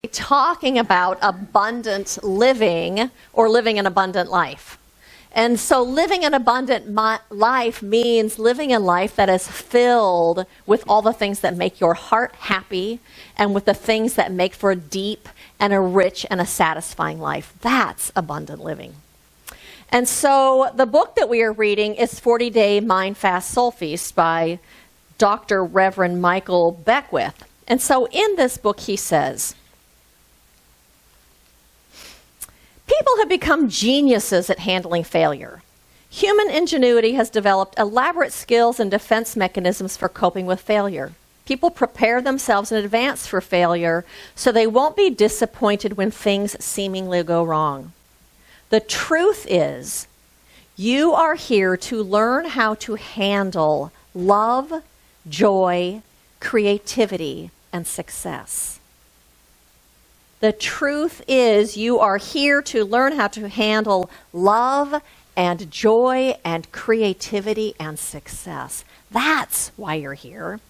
talking about abundant living or living an abundant life. And so living an abundant life means living a life that is filled with all the things that make your heart happy and with the things that make for a deep and a rich and a satisfying life. That's abundant living. And so the book that we are reading is 40-Day Mind Fast Soul Feast by Dr. Reverend Michael Beckwith. And so in this book he says, people have become geniuses at handling failure. Human ingenuity has developed elaborate skills and defense mechanisms for coping with failure. People prepare themselves in advance for failure so they won't be disappointed when things seemingly go wrong. The truth is, you are here to learn how to handle love, joy, creativity, and success. The truth is, you are here to learn how to handle love and joy and creativity and success. That's why you're here.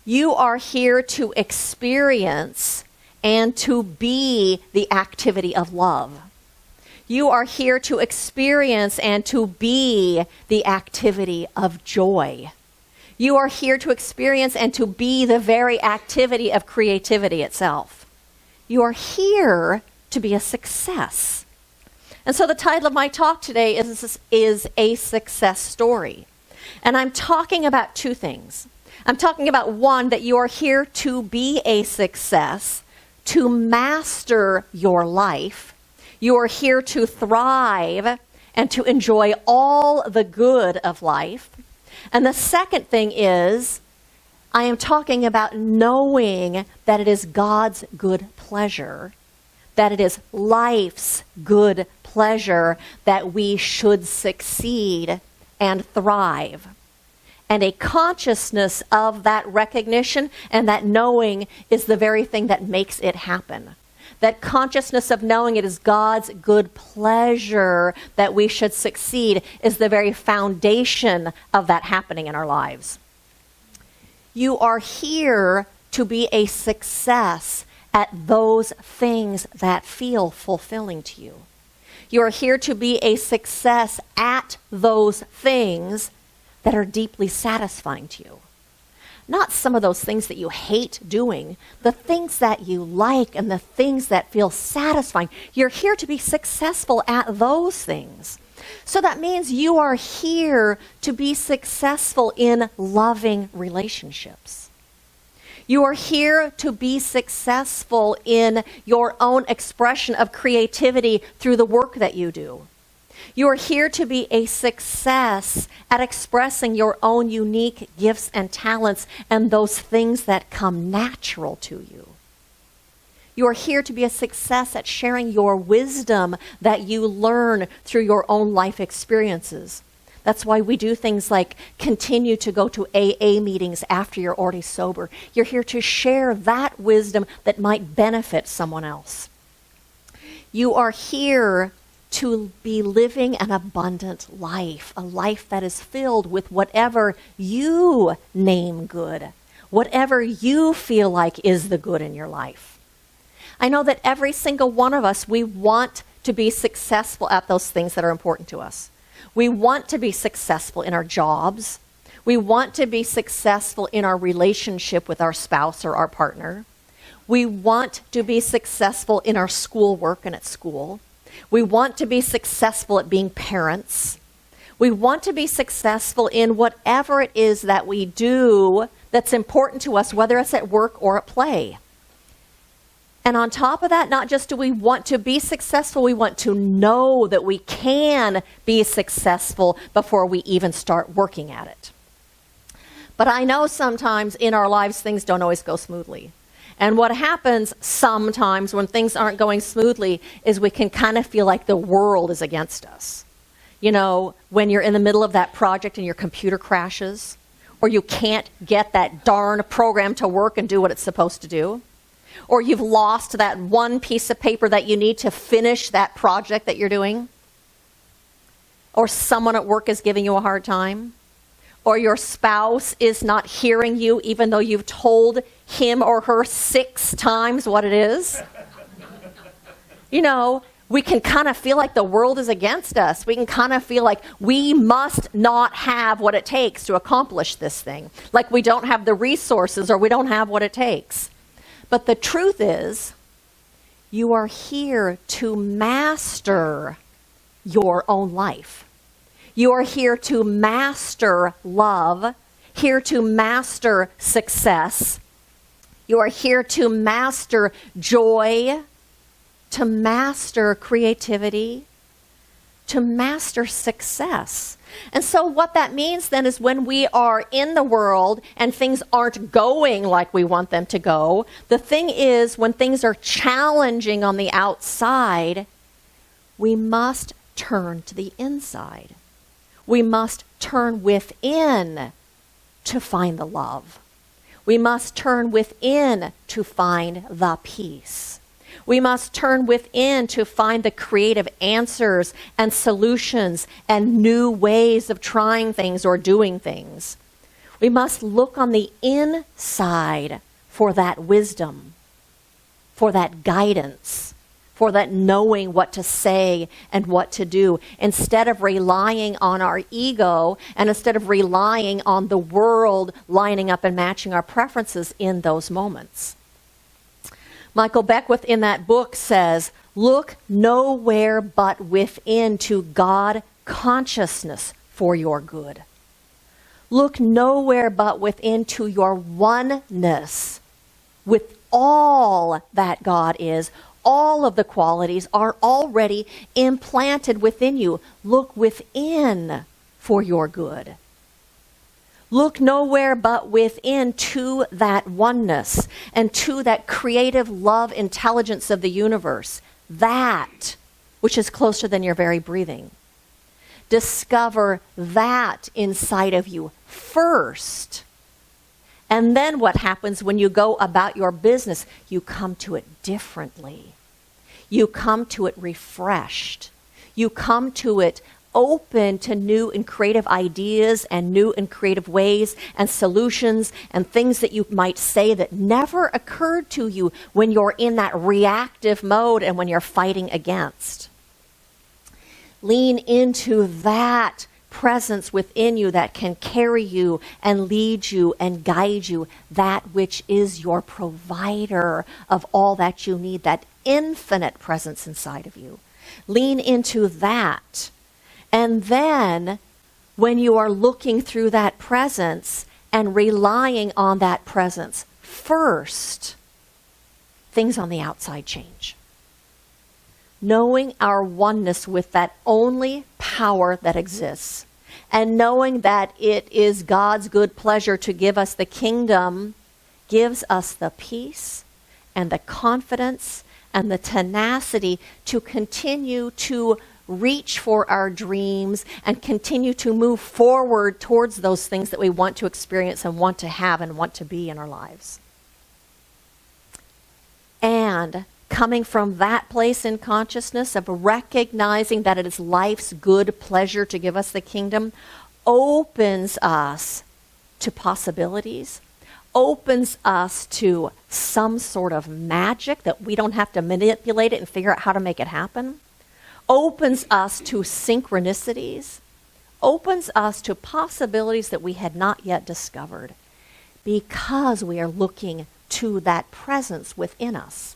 You are here to experience and to be the activity of love. You are here to experience and to be the activity of joy. You are here to experience and to be the very activity of creativity itself. You are here to be a success. And so the title of my talk today is A Success Story. And I'm talking about two things. I'm talking about one, that you are here to be a success, to master your life. You are here to thrive and to enjoy all the good of life. And the second thing is, I am talking about knowing that it is God's good pleasure, that it is life's good pleasure that we should succeed and thrive. And a consciousness of that recognition and that knowing is the very thing that makes it happen. That consciousness of knowing it is God's good pleasure that we should succeed is the very foundation of that happening in our lives. You are here to be a success at those things that feel fulfilling to you. You are here to be a success at those things that are deeply satisfying to you. Not some of those things that you hate doing, the things that you like and the things that feel satisfying. You're here to be successful at those things. So that means you are here to be successful in loving relationships. You are here to be successful in your own expression of creativity through the work that you do. You are here to be a success at expressing your own unique gifts and talents and those things that come natural to you. You are here to be a success at sharing your wisdom that you learn through your own life experiences. That's why we do things like continue to go to AA meetings after you're already sober. You're here to share that wisdom that might benefit someone else. You are here to be living an abundant life, a life that is filled with whatever you name good, whatever you feel like is the good in your life. I know that every single one of us, we want to be successful at those things that are important to us. We want to be successful in our jobs. We want to be successful in our relationship with our spouse or our partner. We want to be successful in our schoolwork and at school. We want to be successful at being parents. We want to be successful in whatever it is that we do that's important to us, whether it's at work or at play. And on top of that, not just do we want to be successful, we want to know that we can be successful before we even start working at it. But I know sometimes in our lives things don't always go smoothly. And what happens sometimes when things aren't going smoothly is we can kind of feel like the world is against us. You know, when you're in the middle of that project and your computer crashes, or you can't get that darn program to work and do what it's supposed to do, or you've lost that one piece of paper that you need to finish that project that you're doing, or someone at work is giving you a hard time, or your spouse is not hearing you even though you've told him or her 6 times what it is. You know, we can kind of feel like the world is against us. We can kind of feel like we must not have what it takes to accomplish this thing. Like we don't have the resources or we don't have what it takes. But the truth is, you are here to master your own life. You are here to master love, here to master success. You are here to master joy, to master creativity, to master success. And so what that means then is when we are in the world and things aren't going like we want them to go, the thing is when things are challenging on the outside, we must turn to the inside. We must turn within to find the love. We must turn within to find the peace. We must turn within to find the creative answers and solutions and new ways of trying things or doing things. We must look on the inside for that wisdom, for that guidance, for that knowing what to say and what to do, instead of relying on our ego and instead of relying on the world lining up and matching our preferences in those moments. Michael Beckwith in that book says, look nowhere but within to God consciousness for your good. Look nowhere but within to your oneness with all that God is. All of the qualities are already implanted within you. Look within for your good. Look nowhere but within to that oneness and to that creative love intelligence of the universe, that which is closer than your very breathing. Discover that inside of you first. And then what happens when you go about your business? You come to it differently. You come to it refreshed. You come to it open to new and creative ideas and new and creative ways and solutions and things that you might say that never occurred to you when you're in that reactive mode and when you're fighting against. Lean into that presence within you that can carry you and lead you and guide you, that which is your provider of all that you need, that infinite presence inside of you. Lean into that. And then when you are looking through that presence and relying on that presence first, things on the outside change. Knowing our oneness with that only power that exists, and knowing that it is God's good pleasure to give us the kingdom, gives us the peace and the confidence and the tenacity to continue to reach for our dreams and continue to move forward towards those things that we want to experience and want to have and want to be in our lives. And coming from that place in consciousness of recognizing that it is life's good pleasure to give us the kingdom, opens us to possibilities, opens us to some sort of magic that we don't have to manipulate it and figure out how to make it happen, opens us to synchronicities, opens us to possibilities that we had not yet discovered because we are looking to that presence within us.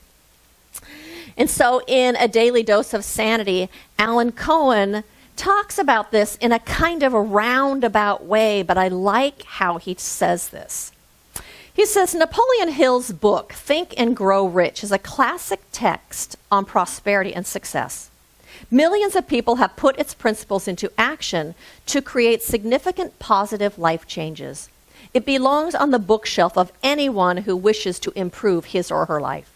And so in A Daily Dose of Sanity, Alan Cohen talks about this in a kind of a roundabout way, but I like how he says this. He says, Napoleon Hill's book, Think and Grow Rich, is a classic text on prosperity and success. Millions of people have put its principles into action to create significant positive life changes. It belongs on the bookshelf of anyone who wishes to improve his or her life.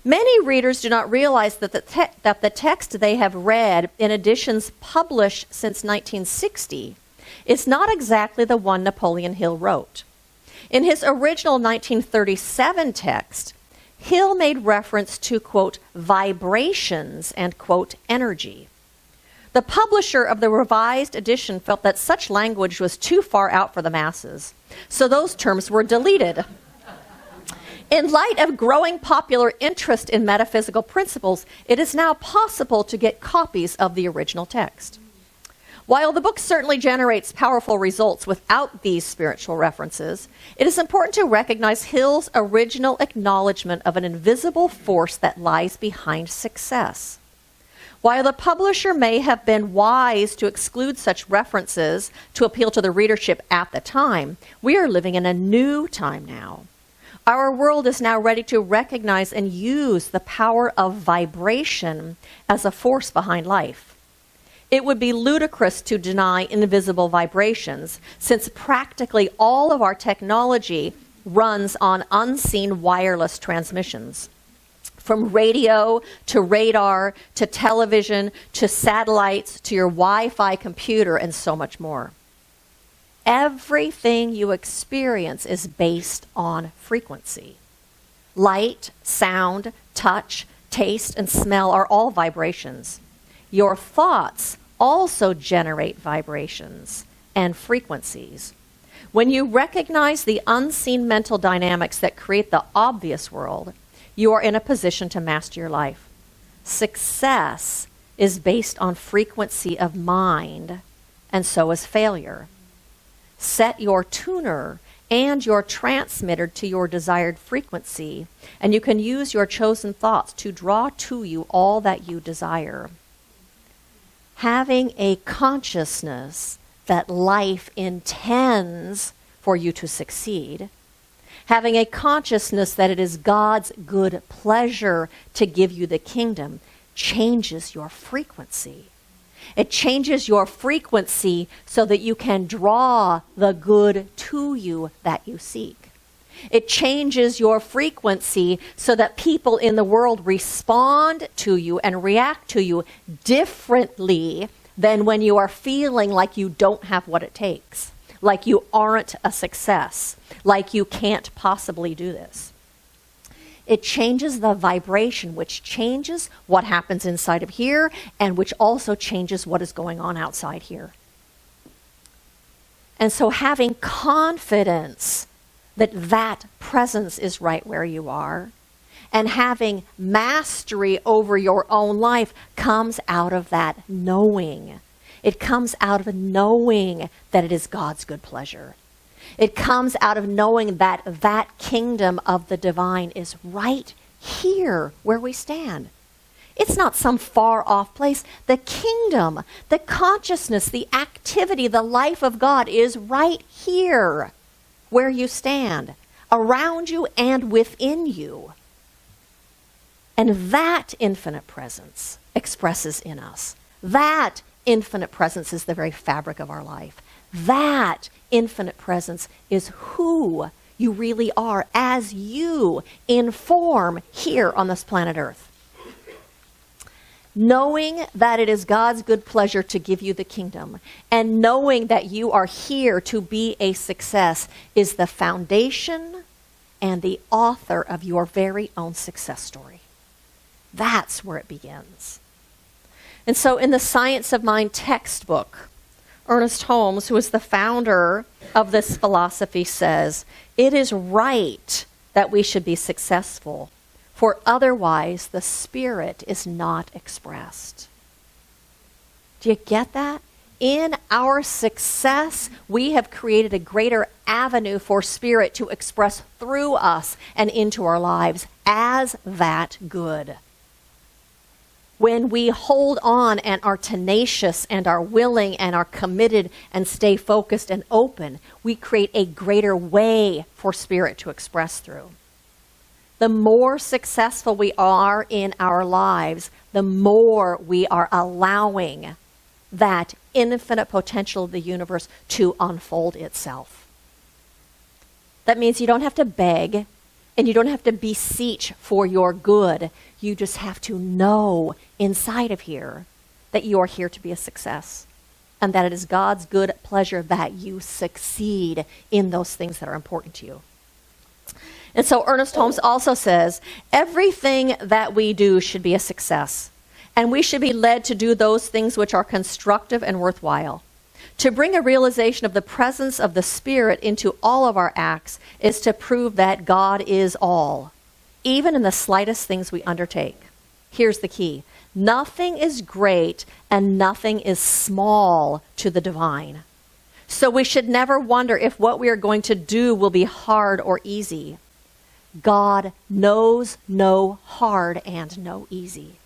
Many readers do not realize that the text they have read in editions published since 1960 is not exactly the one Napoleon Hill wrote. In his original 1937 text, Hill made reference to, quote, vibrations and, quote, energy. The publisher of the Revised Edition felt that such language was too far out for the masses, so those terms were deleted. In light of growing popular interest in metaphysical principles, it is now possible to get copies of the original text. While the book certainly generates powerful results without these spiritual references, it is important to recognize Hill's original acknowledgement of an invisible force that lies behind success. While the publisher may have been wise to exclude such references to appeal to the readership at the time, we are living in a new time now. Our world is now ready to recognize and use the power of vibration as a force behind life. It would be ludicrous to deny invisible vibrations, since practically all of our technology runs on unseen wireless transmissions. From radio to radar to television to satellites to your Wi-Fi computer and so much more. Everything you experience is based on frequency. Light, sound, touch, taste, and smell are all vibrations. Your thoughts also generate vibrations and frequencies. When you recognize the unseen mental dynamics that create the obvious world, you are in a position to master your life. Success is based on frequency of mind, and so is failure. Set your tuner and your transmitter to your desired frequency, and you can use your chosen thoughts to draw to you all that you desire. Having a consciousness that life intends for you to succeed, having a consciousness that it is God's good pleasure to give you the kingdom, changes your frequency. It changes your frequency so that you can draw the good to you that you seek. It changes your frequency so that people in the world respond to you and react to you differently than when you are feeling like you don't have what it takes, like you aren't a success, like you can't possibly do this. It changes the vibration, which changes what happens inside of here and which also changes what is going on outside here. And so having confidence that presence is right where you are, and having mastery over your own life comes out of that knowing. It comes out of knowing that it is God's good pleasure. It comes out of knowing that that kingdom of the divine is right here where we stand. It's not some far off place. The kingdom, the consciousness, the activity, the life of God is right here where you stand, around you and within you. And that infinite presence expresses in us. That infinite presence is the very fabric of our life. That infinite presence is who you really are as you inform here on this planet Earth. Knowing that it is God's good pleasure to give you the kingdom, and knowing that you are here to be a success is the foundation and the author of your very own success story. That's where it begins. And so in the Science of Mind textbook, Ernest Holmes, who is the founder of this philosophy, says, it is right that we should be successful, for otherwise the spirit is not expressed. Do you get that? In our success, we have created a greater avenue for spirit to express through us and into our lives as that good. When we hold on and are tenacious and are willing and are committed and stay focused and open, we create a greater way for spirit to express through. The more successful we are in our lives, the more we are allowing that infinite potential of the universe to unfold itself. That means you don't have to beg and you don't have to beseech for your good. You just have to know inside of here that you are here to be a success and that it is God's good pleasure that you succeed in those things that are important to you. And so Ernest Holmes also says, everything that we do should be a success. And we should be led to do those things which are constructive and worthwhile. To bring a realization of the presence of the Spirit into all of our acts is to prove that God is all, even in the slightest things we undertake. Here's the key. Nothing is great and nothing is small to the divine. So we should never wonder if what we are going to do will be hard or easy. God knows no hard and no easy.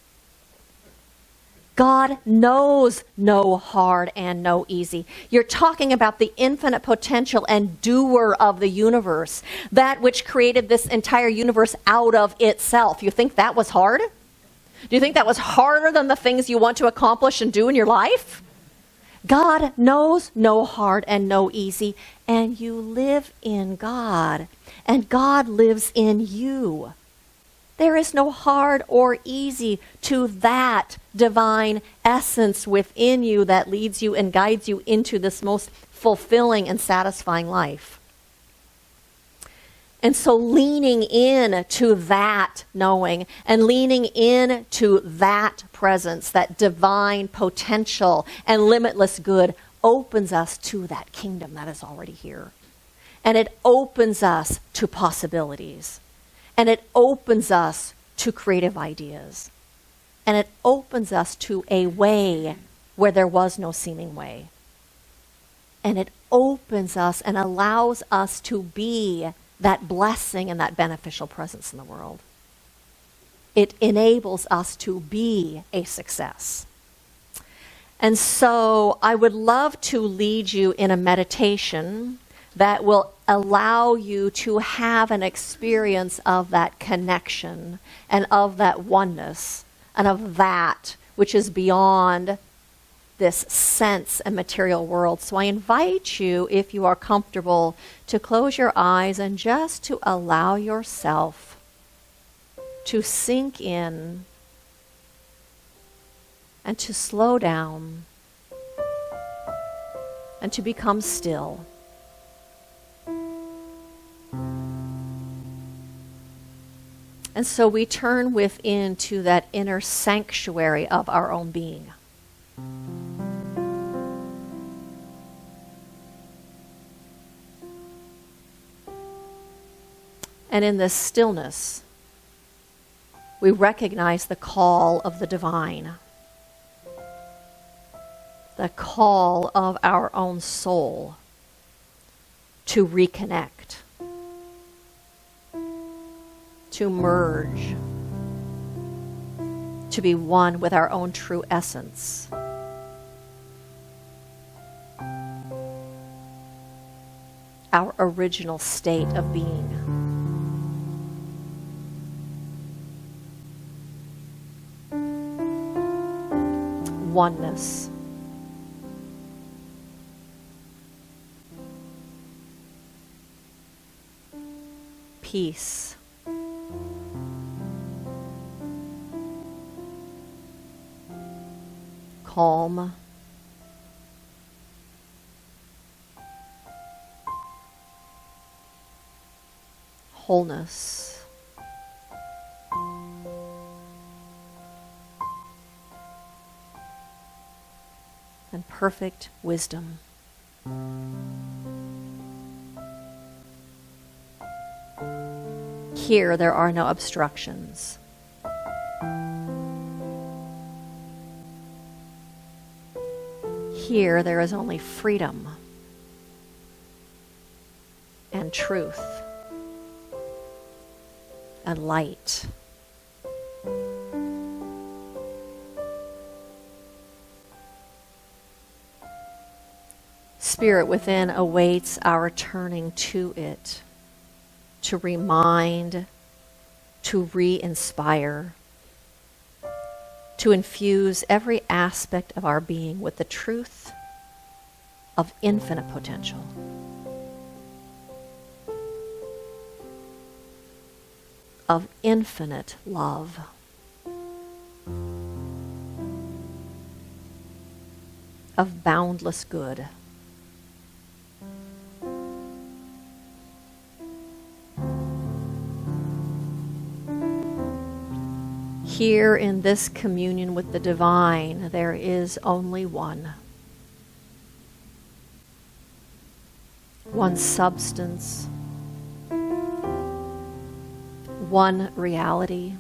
God knows no hard and no easy. You're talking about the infinite potential and doer of the universe, that which created this entire universe out of itself. You think that was hard? Do you think that was harder than the things you want to accomplish and do in your life? God knows no hard and no easy, and you live in God, and God lives in you. There is no hard or easy to that divine essence within you that leads you and guides you into this most fulfilling and satisfying life. And so leaning in to that knowing and leaning in to that presence, that divine potential and limitless good opens us to that kingdom that is already here. And it opens us to possibilities. And it opens us to creative ideas. And it opens us to a way where there was no seeming way. And it opens us and allows us to be that blessing and that beneficial presence in the world. It enables us to be a success. And so I would love to lead you in a meditation that will allow you to have an experience of that connection and of that oneness and of that which is beyond this sense and material world. So I invite you, if you are comfortable, to close your eyes and just to allow yourself to sink in and to slow down and to become still. And so we turn within to that inner sanctuary of our own being. And in this stillness, we recognize the call of the divine, the call of our own soul to reconnect, to merge, to be one with our own true essence. Our original state of being. Oneness. Peace. Calm. Wholeness. And perfect wisdom. Here there are no obstructions. Here there is only freedom and truth and light. Spirit within awaits our turning to it, to remind, to re-inspire, to infuse every aspect of our being with the truth of infinite potential. Of infinite love. Of boundless good. Here in this communion with the divine, there is only one. One substance, one reality.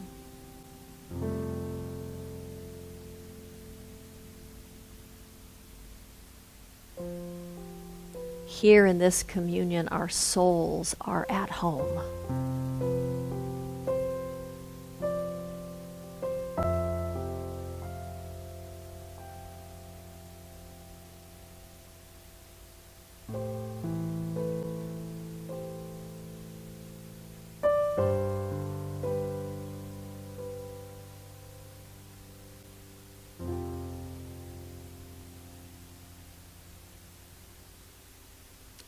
Here in this communion, our souls are at home.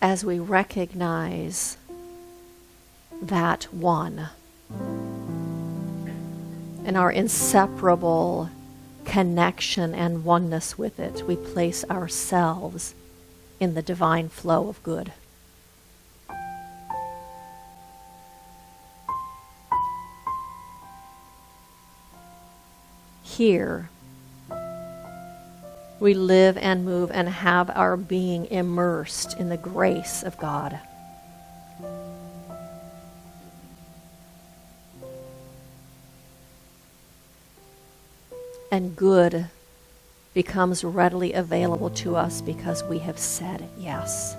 As we recognize that one and our inseparable connection and oneness with it, we place ourselves in the divine flow of good. Here, we live and move and have our being immersed in the grace of God. And good becomes readily available to us because we have said yes.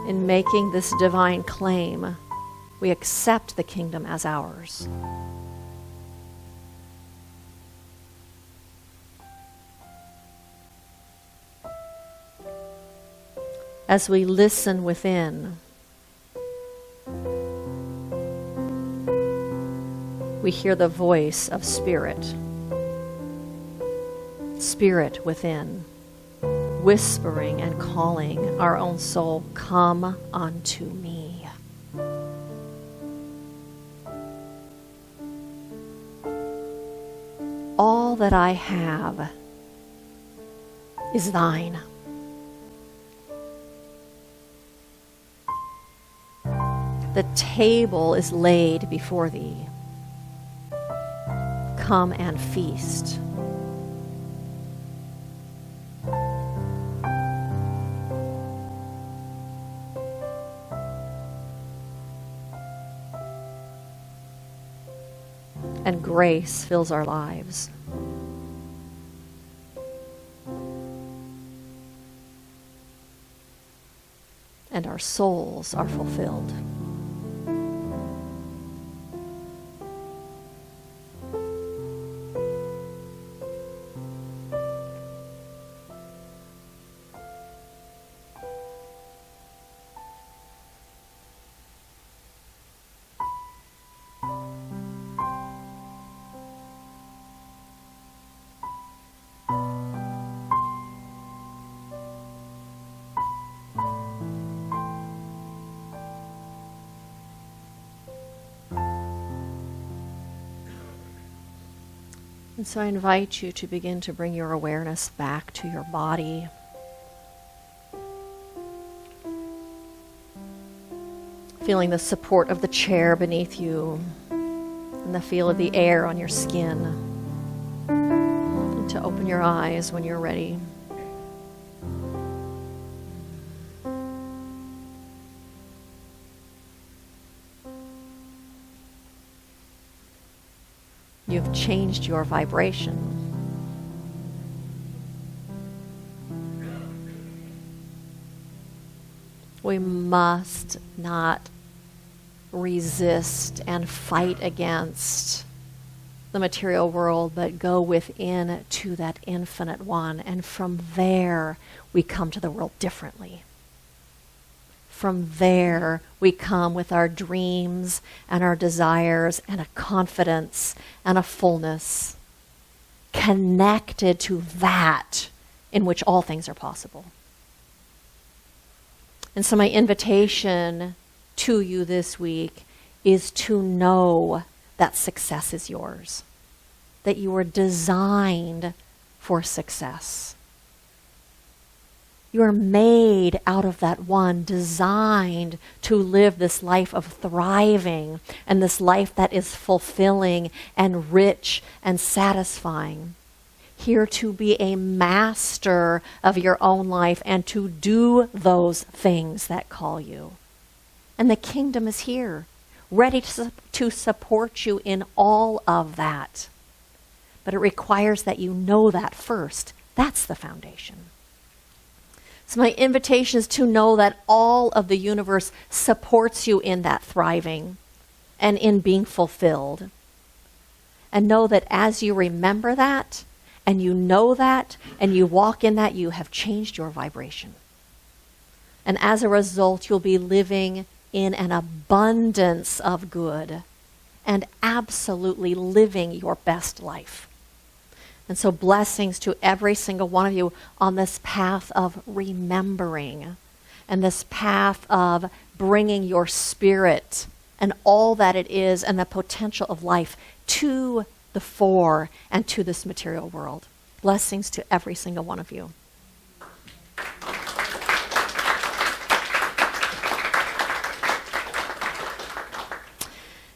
In making this divine claim, we accept the kingdom as ours. As we listen within, we hear the voice of Spirit. Spirit within, whispering and calling our own soul, come unto me. All that I have is thine. The table is laid before thee. Come and feast. And grace fills our lives. And our souls are fulfilled. And so I invite you to begin to bring your awareness back to your body. Feeling the support of the chair beneath you and the feel of the air on your skin. And to open your eyes when you're ready. You've changed your vibration. We must not resist and fight against the material world, but go within to that infinite one. And from there, we come to the world differently. From there, we come with our dreams and our desires and a confidence and a fullness connected to that in which all things are possible. And so my invitation to you this week is to know that success is yours, that you are designed for success. You are made out of that one, designed to live this life of thriving and this life that is fulfilling and rich and satisfying. Here to be a master of your own life and to do those things that call you. And the kingdom is here, ready to support you in all of that. But it requires that you know that first. That's the foundation. So my invitation is to know that all of the universe supports you in that thriving and in being fulfilled. And know that as you remember that, and you know that, and you walk in that, you have changed your vibration. And as a result, you'll be living in an abundance of good and absolutely living your best life. And so blessings to every single one of you on this path of remembering and this path of bringing your spirit and all that it is and the potential of life to the fore and to this material world. Blessings to every single one of you.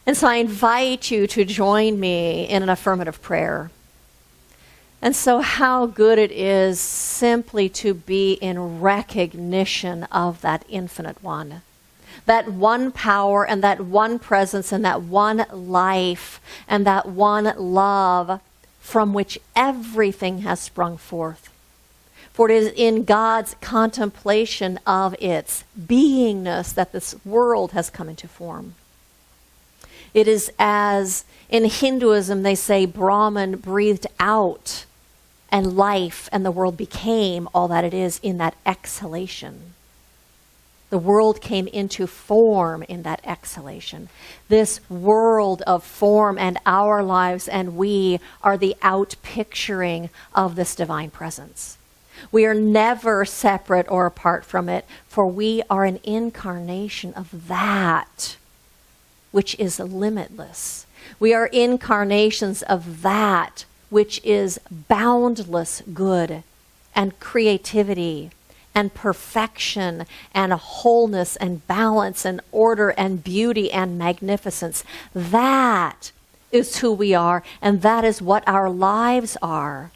And so I invite you to join me in an affirmative prayer. And so how good it is simply to be in recognition of that infinite one. That one power and that one presence and that one life and that one love from which everything has sprung forth. For it is in God's contemplation of its beingness that this world has come into form. It is as in Hinduism they say Brahman breathed out and life and the world became all that it is in that exhalation. The world came into form in that exhalation. This world of form and our lives and we are the outpicturing of this divine presence. We are never separate or apart from it, for we are an incarnation of that which is limitless. We are incarnations of that which is boundless good and creativity and perfection and wholeness and balance and order and beauty and magnificence. That is who we are, and that is what our lives are.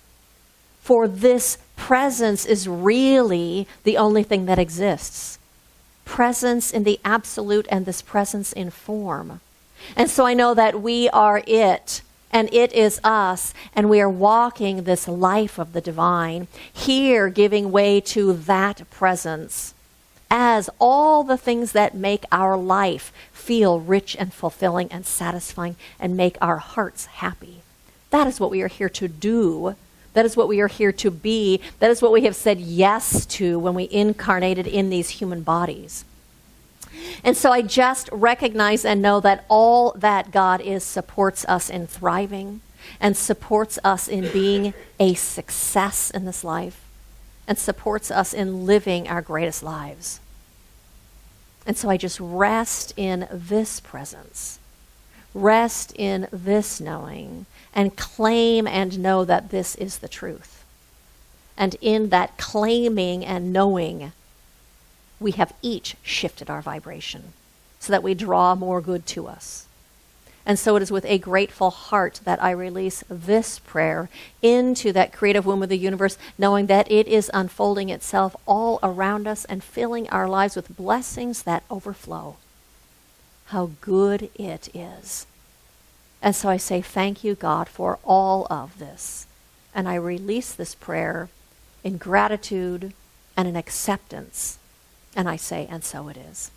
For this presence is really the only thing that exists. Presence in the absolute and this presence in form. And so I know that we are it, and it is us, and we are walking this life of the divine, here giving way to that presence as all the things that make our life feel rich and fulfilling and satisfying and make our hearts happy. That is what we are here to do. That is what we are here to be. That is what we have said yes to when we incarnated in these human bodies. And so I just recognize and know that all that God is supports us in thriving and supports us in being a success in this life and supports us in living our greatest lives. And so I just rest in this presence, rest in this knowing, and claim and know that this is the truth. And in that claiming and knowing, we have each shifted our vibration so that we draw more good to us. And so it is with a grateful heart that I release this prayer into that creative womb of the universe, knowing that it is unfolding itself all around us and filling our lives with blessings that overflow. How good it is. And so I say thank you, God, for all of this. And I release this prayer in gratitude and in acceptance. And I say, and so it is.